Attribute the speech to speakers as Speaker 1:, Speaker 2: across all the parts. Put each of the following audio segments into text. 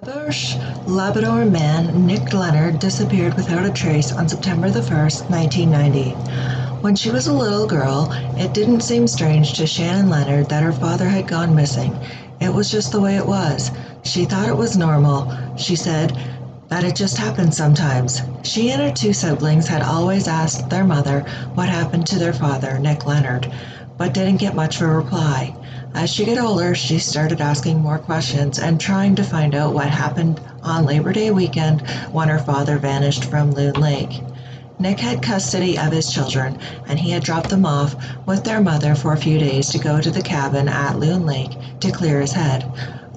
Speaker 1: Bush Labrador man Nick Leonard disappeared without a trace on September the 1st, 1990. When she was a little girl, it didn't seem strange to Shannon Leonard that her father had gone missing. It was just the way it was. She thought it was normal. She said that it just happened sometimes. She and her two siblings had always asked their mother what happened to their father, Nick Leonard, but didn't get much of a reply. As she got older, she started asking more questions and trying to find out what happened on Labor Day weekend when her father vanished from Loon Lake. Nick had custody of his children, and he had dropped them off with their mother for a few days to go to the cabin at Loon Lake to clear his head.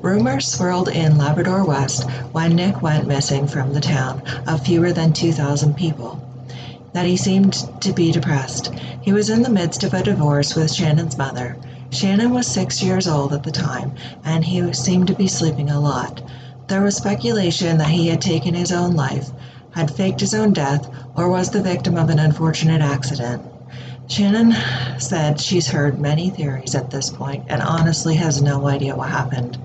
Speaker 1: Rumors swirled in Labrador West when Nick went missing from the town of fewer than 2,000 people, that he seemed to be depressed. He was in the midst of a divorce with Shannon's mother. Shannon was 6 years old at the time, and he seemed to be sleeping a lot. There was speculation that he had taken his own life, had faked his own death, or was the victim of an unfortunate accident. Shannon said she's heard many theories at this point and honestly has no idea what happened.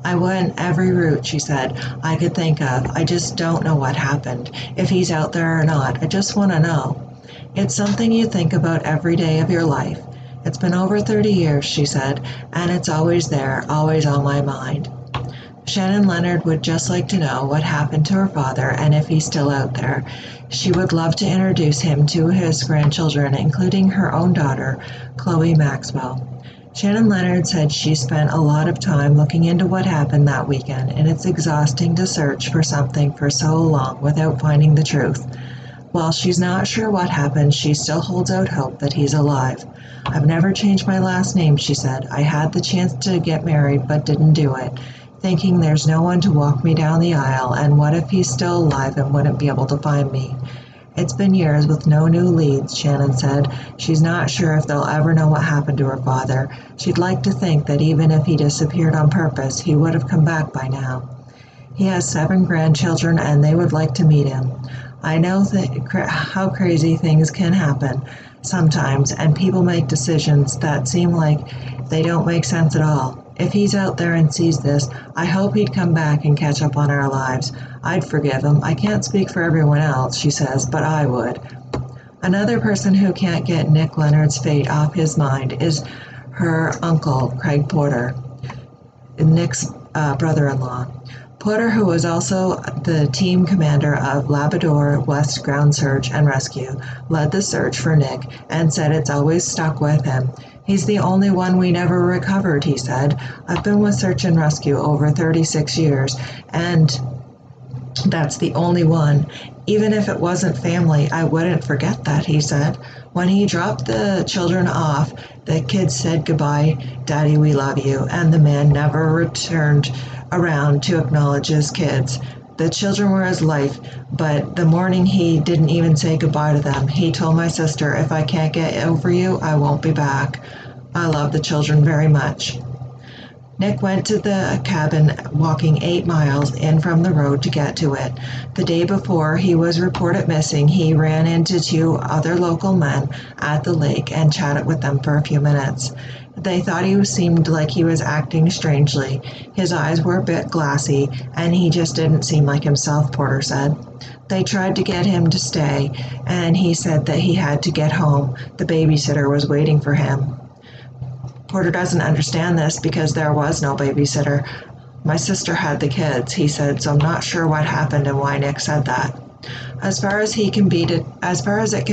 Speaker 1: I went every route, she said, I could think of. I just don't know what happened, if he's out there or not. I just want to know. It's something you think about every day of your life. It's been over 30 years, she said, and it's always there, always on my mind. Shannon Leonard would just like to know what happened to her father and if he's still out there. She would love to introduce him to his grandchildren, including her own daughter, Chloe Maxwell. Shannon Leonard said she spent a lot of time looking into what happened that weekend, and it's exhausting to search for something for so long without finding the truth. While she's not sure what happened, she still holds out hope that he's alive. I've never changed my last name, she said. I had the chance to get married, but didn't do it, thinking there's no one to walk me down the aisle, and what if he's still alive and wouldn't be able to find me? It's been years with no new leads, Shannon said. She's not sure if they'll ever know what happened to her father. She'd like to think that even if he disappeared on purpose, he would have come back by now. He has 7 grandchildren, and they would like to meet him. I know how crazy things can happen sometimes, and people make decisions that seem like they don't make sense at all. If he's out there and sees this, I hope he'd come back and catch up on our lives. I'd forgive him. I can't speak for everyone else, she says, but I would. Another person who can't get Nick Leonard's fate off his mind is her uncle, Craig Porter, Nick's brother-in-law. Porter, who was also the team commander of Labrador West Ground Search and Rescue, led the search for Nick and said it's always stuck with him. He's the only one we never recovered, he said. I've been with search and rescue over 36 years, and that's the only one. Even if it wasn't family, I wouldn't forget that, he said. When he dropped the children off, the kids said goodbye, Daddy, we love you, and the man never returned around to acknowledge his kids. The children were his life, but the morning he didn't even say goodbye to them. He told my sister, if I can't get over you, I won't be back. I love the children very much. Nick went to the cabin walking 8 miles in from the road to get to it. The day before he was reported missing, he ran into 2 other local men at the lake and chatted with them for a few minutes. They thought he seemed like he was acting strangely. His eyes were a bit glassy, and he just didn't seem like himself, Porter said. They tried to get him to stay, and he said that he had to get home. The babysitter was waiting for him. Porter doesn't understand this because there was no babysitter. My sister had the kids, he said, so I'm not sure what happened and why Nick said that. As far as it can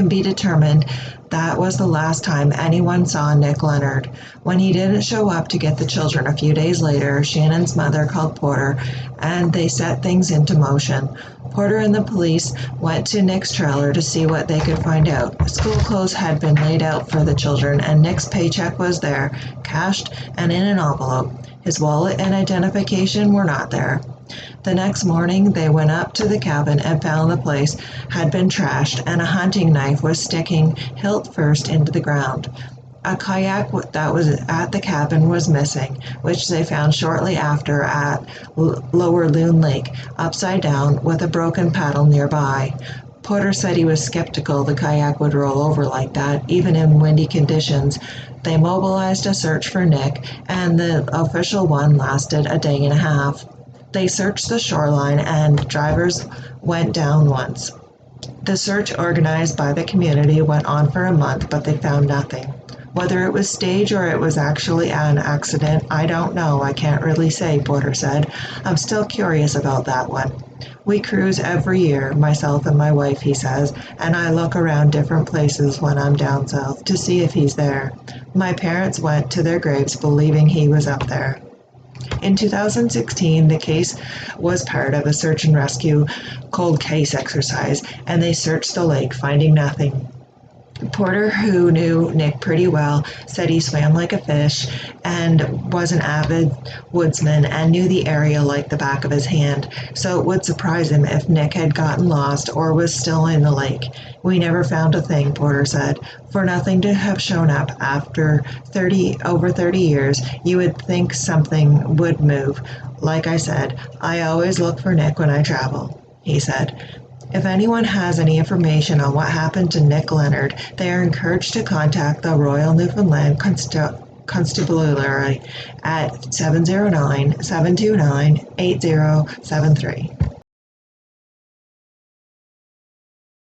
Speaker 1: be determined, that was the last time anyone saw Nick Leonard. When he didn't show up to get the children a few days later, Shannon's mother called Porter, and they set things into motion. Porter and the police went to Nick's trailer to see what they could find out. School clothes had been laid out for the children, and Nick's paycheck was there, cashed and in an envelope. His wallet and identification were not there. The next morning, they went up to the cabin and found the place had been trashed, and a hunting knife was sticking hilt first into the ground. A kayak that was at the cabin was missing, which they found shortly after at Lower Loon Lake, upside down with a broken paddle nearby. Porter said he was skeptical the kayak would roll over like that, even in windy conditions. They mobilized a search for Nick, and the official one lasted a day and a half. They searched the shoreline and drivers went down once. The search organized by the community went on for a month, but they found nothing. Whether it was staged or it was actually an accident, I don't know. I can't really say, Porter said. I'm still curious about that one. We cruise every year, myself and my wife, he says, and I look around different places when I'm down south to see if he's there. My parents went to their graves believing he was up there. In 2016, the case was part of a search and rescue cold case exercise, and they searched the lake, finding nothing. Porter, who knew Nick pretty well, said he swam like a fish and was an avid woodsman and knew the area like the back of his hand, so it would surprise him if Nick had gotten lost or was still in the lake. We never found a thing, Porter said. For nothing to have shown up after over 30 years, you would think something would move. Like I said, I always look for Nick when I travel, he said. If anyone has any information on what happened to Nick Leonard, they are encouraged to contact the Royal Newfoundland Constabulary at 709-729-8073.